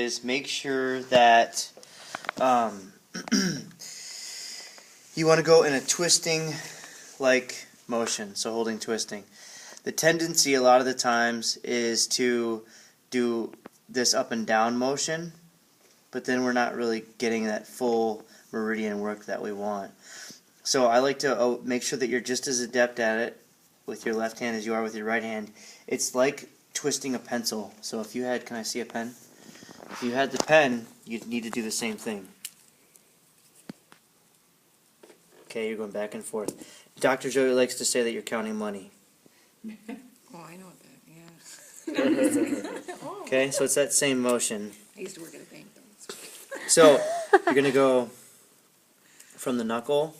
is make sure that you want to go in a twisting like motion, so holding twisting. The tendency a lot of the times is to do this up and down motion, but then we're not really getting that full meridian work that we want. So I like to make sure that you're just as adept at it with your left hand as you are with your right hand. It's like twisting a pencil. So if you had, can I see a pen? If you had the pen, you'd need to do the same thing. Okay, you're going back and forth. Dr. Joey likes to say that you're counting money. Oh, I know that, yeah. Okay, so it's that same motion. I used to work at a bank, though. So you're going to go from the knuckle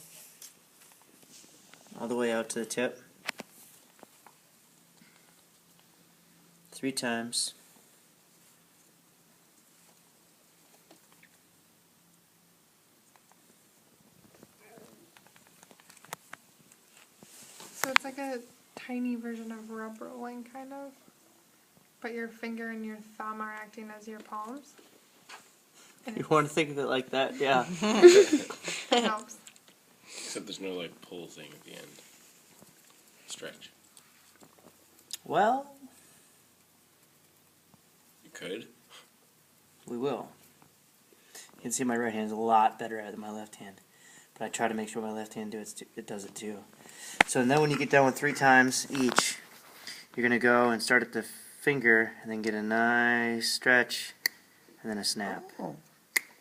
all the way out to the tip 3 times. So it's like a tiny version of rub rolling, kind of. But your finger and your thumb are acting as your palms. And You want to think of it like that? Yeah. it helps. Except there's no like pull thing at the end. Stretch. Well, You could. we will. You can see my right hand's a lot better at it than my left hand. But I try to make sure my left hand it does it too. So then when you get done with 3 times each, you're going to go and start at the finger and then get a nice stretch and then a snap.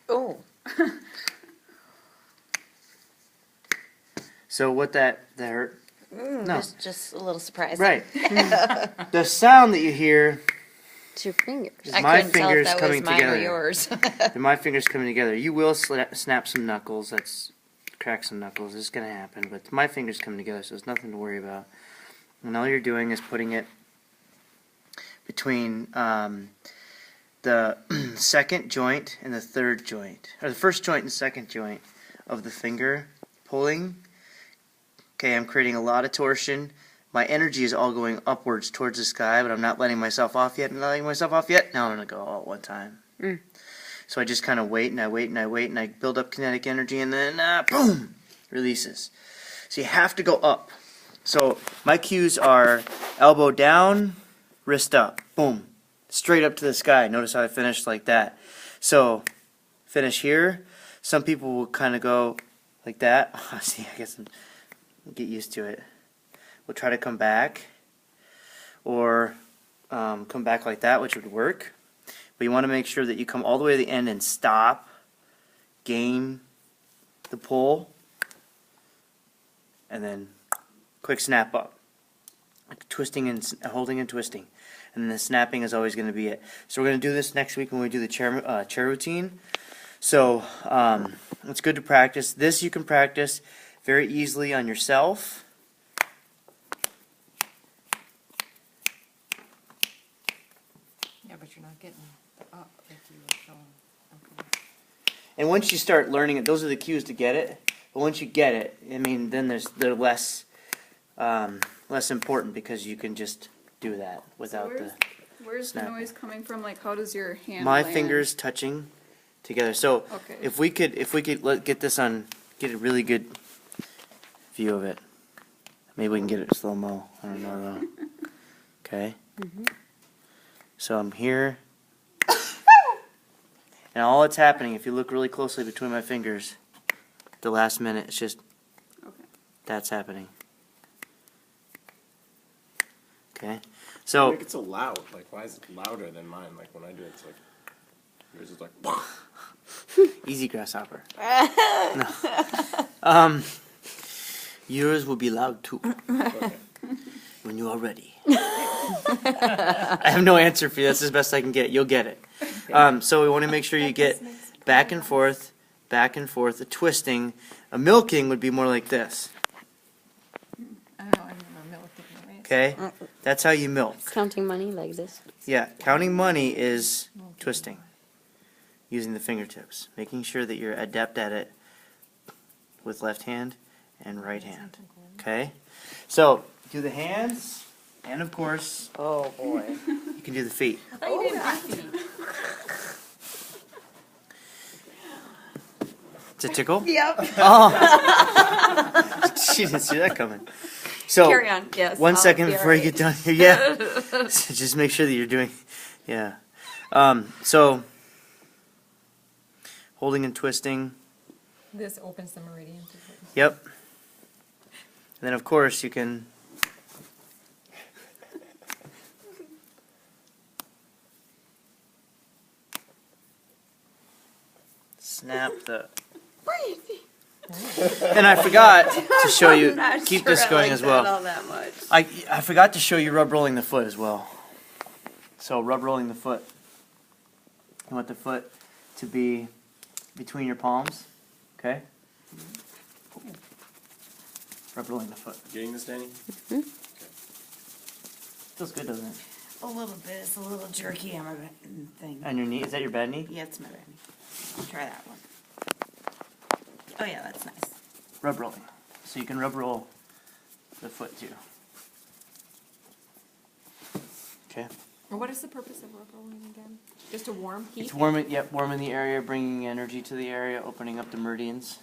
Oh. So what that hurt? No. Just a little surprise. Right. The sound that you hear It's your fingers. is I my couldn't tell if fingers that coming was mine together. or yours. And my fingers coming together. You will snap some knuckles. That's crack some knuckles. It's going to happen. But my fingers come together, so it's nothing to worry about. And all you're doing is putting it between the second joint and the third joint, or the first joint and second joint of the finger, pulling. Okay, I'm creating a lot of torsion. My energy is all going upwards towards the sky, but I'm not letting myself off yet. I'm not letting myself off yet. Now I'm going to go all at one time. So I just kind of wait and I wait and I wait and I build up kinetic energy and then boom, releases. So you have to go up. So my cues are elbow down, wrist up, boom, straight up to the sky. Notice how I finished like that. So finish here. Some people will kind of go like that. See, I guess I'll get used to it. We'll try to come back or come back like that, which would work. But you want to make sure that you come all the way to the end and stop, gain the pull, and then quick snap up. Twisting and holding and twisting. And then the snapping is always going to be it. So we're going to do this next week when we do the chair routine. So it's good to practice. This you can practice very easily on yourself. Yeah, but you're not getting the up like you were showing. Okay. And once you start learning it, those are the cues to get it. But once you get it, I mean, then they're less important because you can just do that without Where's the snapping. noise coming from? Like, how does your hand my land? fingers touching together. So Okay. if we could get this on, get a really good view of it. Maybe we can get it slow mo. I don't know though. Okay. So I'm here. And all that's happening, if you look really closely between my fingers, the last minute, it's just Okay. that's happening. Okay. So Make it so loud. Like, why is it louder than mine? Like when I do it, it's like yours is like. easy, grasshopper. No. Yours will be loud too Okay. when you are ready. I have no answer for you. That's as best I can get. You'll get it. So we want to make sure you get back and forth, a twisting. A milking would be more like this. I remember milking, right? Okay? That's how you milk. Counting money like this. Yeah, counting money is twisting. Using the fingertips. Making sure that you're adept at it with left hand and right hand. Okay? So, do the hands, and of course, Oh boy. you can do the feet. I thought you didn't have It's a tickle? Yep. Oh. She didn't see that coming. So, Carry on. Yes. 1 I'll second be before you alright. get done here. Yeah. So just make sure that you're doing, yeah. So, holding and twisting. This opens the meridian to it. Yep. And then, of course, you can. Snap the. And I forgot to show you. I'm not Keep sure this I going like as that well. all that much. I forgot to show you rub rolling the foot as well. So rub rolling the foot. You want the foot to be between your palms, okay? Rub rolling the foot. Getting this, Danny? Feels good, doesn't it? A little bit. It's a little jerky on my thing. On your knee? Is that your bad knee? Yeah, it's my bad. I'll try that one. Oh yeah, that's nice. Rub rolling. So you can rub roll the foot too. Okay. Or what is the purpose of rub rolling again? Just to warm heat? It's warming. Yep, warming the area, bringing energy to the area, opening up the meridians.